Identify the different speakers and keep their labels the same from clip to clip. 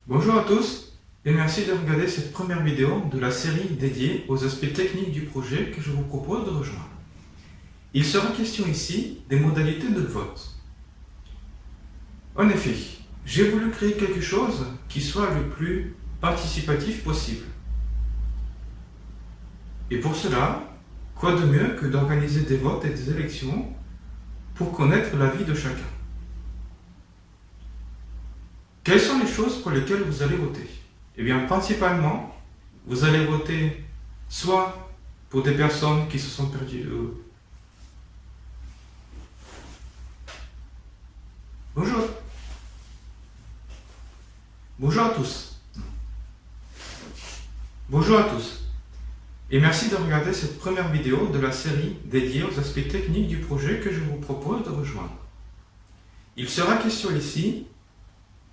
Speaker 1: Bonjour à tous et merci de regarder cette première vidéo de la série dédiée aux aspects techniques du projet que je vous propose de rejoindre. Il sera question ici des modalités de vote. En effet, j'ai voulu créer quelque chose qui soit le plus participatif possible. Et pour cela, quoi de mieux que d'organiser des votes et des élections pour connaître l'avis de chacun. Quelles sont les choses pour lesquelles vous allez voter? Eh bien, principalement, vous allez voter soit pour des personnes qui se sont perdues. Bonjour. Bonjour à tous. Bonjour à tous. Et merci de regarder cette première vidéo de la série dédiée aux aspects techniques du projet que je vous propose de rejoindre. Il sera question ici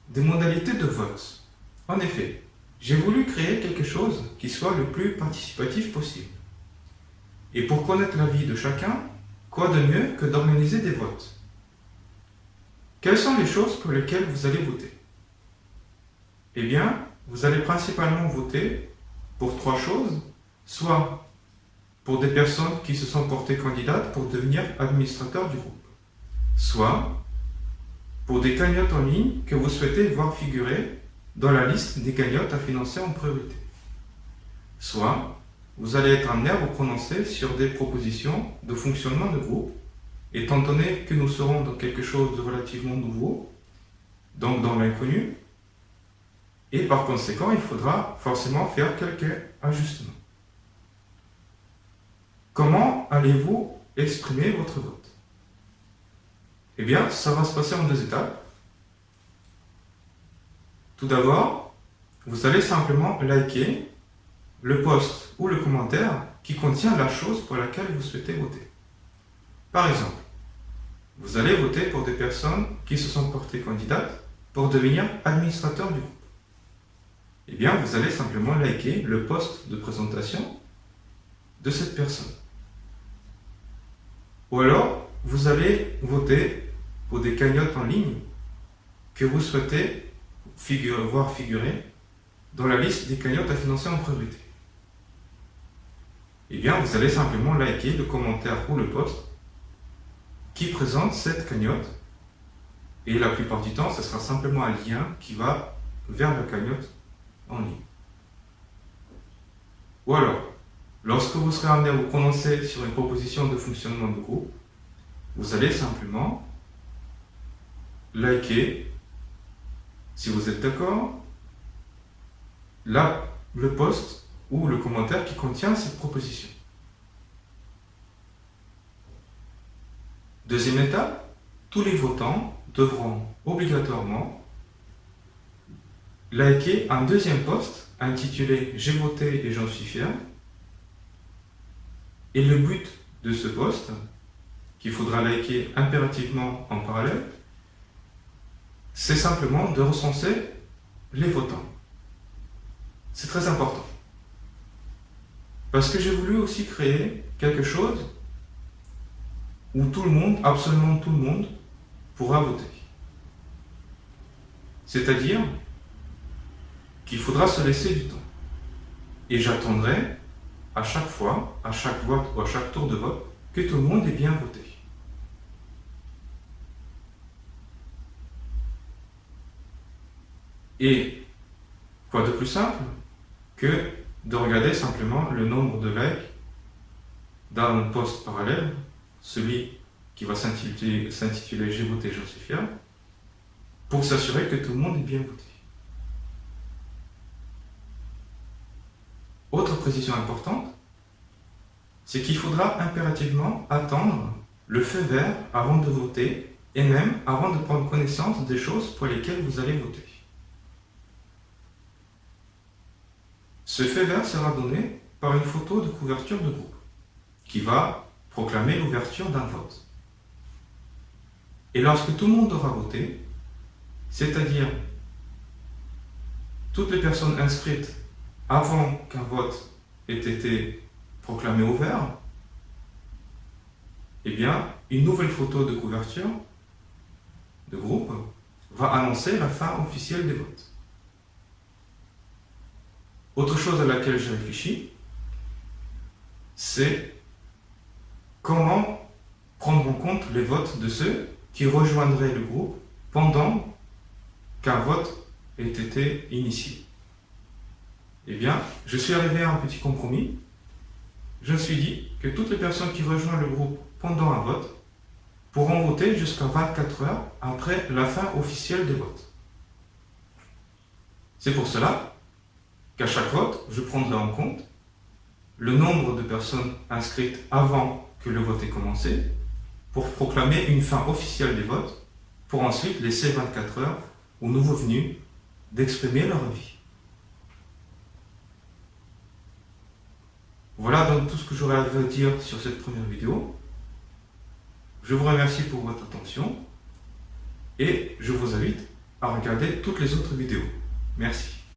Speaker 1: des modalités de vote. En effet, j'ai voulu créer quelque chose qui soit le plus participatif possible. Et pour connaître l'avis de chacun, quoi de mieux que d'organiser des votes? Quelles sont les choses pour lesquelles vous allez voter? Eh bien, vous allez principalement voter pour trois choses, soit pour des personnes qui se sont portées candidates pour devenir administrateurs du groupe, soit pour des cagnottes en ligne que vous souhaitez voir figurer dans la liste des cagnottes à financer en priorité. Soit vous allez être amené à vous prononcer sur des propositions de fonctionnement de groupe, étant donné que nous serons dans quelque chose de relativement nouveau, donc dans l'inconnu, et par conséquent, il faudra forcément faire quelques ajustements. Comment allez-vous exprimer votre vote? Eh bien, ça va se passer en deux étapes. Tout d'abord, vous allez simplement liker le post ou le commentaire qui contient la chose pour laquelle vous souhaitez voter. Par exemple, vous allez voter pour des personnes qui se sont portées candidates pour devenir administrateurs du groupe. Eh bien, vous allez simplement liker le post de présentation de cette personne. Ou alors, vous allez voter pour des cagnottes en ligne que vous souhaitez voir figurer dans la liste des cagnottes à financer en priorité. Eh bien, vous allez simplement liker le commentaire ou le post qui présente cette cagnotte. Et la plupart du temps, ce sera simplement un lien qui va vers la cagnotte en ligne. Ou alors, lorsque vous serez amené à vous prononcer sur une proposition de fonctionnement de groupe, vous allez simplement liker, si vous êtes d'accord, le post ou le commentaire qui contient cette proposition. Deuxième étape, tous les votants devront obligatoirement liker un deuxième post intitulé « J'ai voté et j'en suis fier ». Et le but de ce post, qu'il faudra liker impérativement en parallèle, c'est simplement de recenser les votants. C'est très important. Parce que j'ai voulu aussi créer quelque chose où tout le monde, absolument tout le monde, pourra voter. C'est-à-dire qu'il faudra se laisser du temps. Et j'attendrai à chaque fois, à chaque vote ou à chaque tour de vote, que tout le monde ait bien voté. Et quoi de plus simple que de regarder simplement le nombre de likes d'un post parallèle, celui qui va s'intituler « J'ai voté, j'en suis fier », pour s'assurer que tout le monde ait bien voté. Autre précision importante, c'est qu'il faudra impérativement attendre le feu vert avant de voter et même avant de prendre connaissance des choses pour lesquelles vous allez voter. Ce feu vert sera donné par une photo de couverture de groupe qui va proclamer l'ouverture d'un vote. Et lorsque tout le monde aura voté, c'est-à-dire toutes les personnes inscrites avant qu'un vote ait été proclamé ouvert, eh bien, une nouvelle photo de couverture de groupe va annoncer la fin officielle des votes. Autre chose à laquelle j'ai réfléchi, c'est comment prendre en compte les votes de ceux qui rejoindraient le groupe pendant qu'un vote ait été initié. Eh bien, je suis arrivé à un petit compromis. Je me suis dit que toutes les personnes qui rejoignent le groupe pendant un vote pourront voter jusqu'à 24 heures après la fin officielle des votes. C'est pour cela qu'à chaque vote, je prendrai en compte le nombre de personnes inscrites avant que le vote ait commencé pour proclamer une fin officielle des votes, pour ensuite laisser 24 heures aux nouveaux venus d'exprimer leur avis. Voilà donc tout ce que j'aurais à vous dire sur cette première vidéo. Je vous remercie pour votre attention et je vous invite à regarder toutes les autres vidéos. Merci.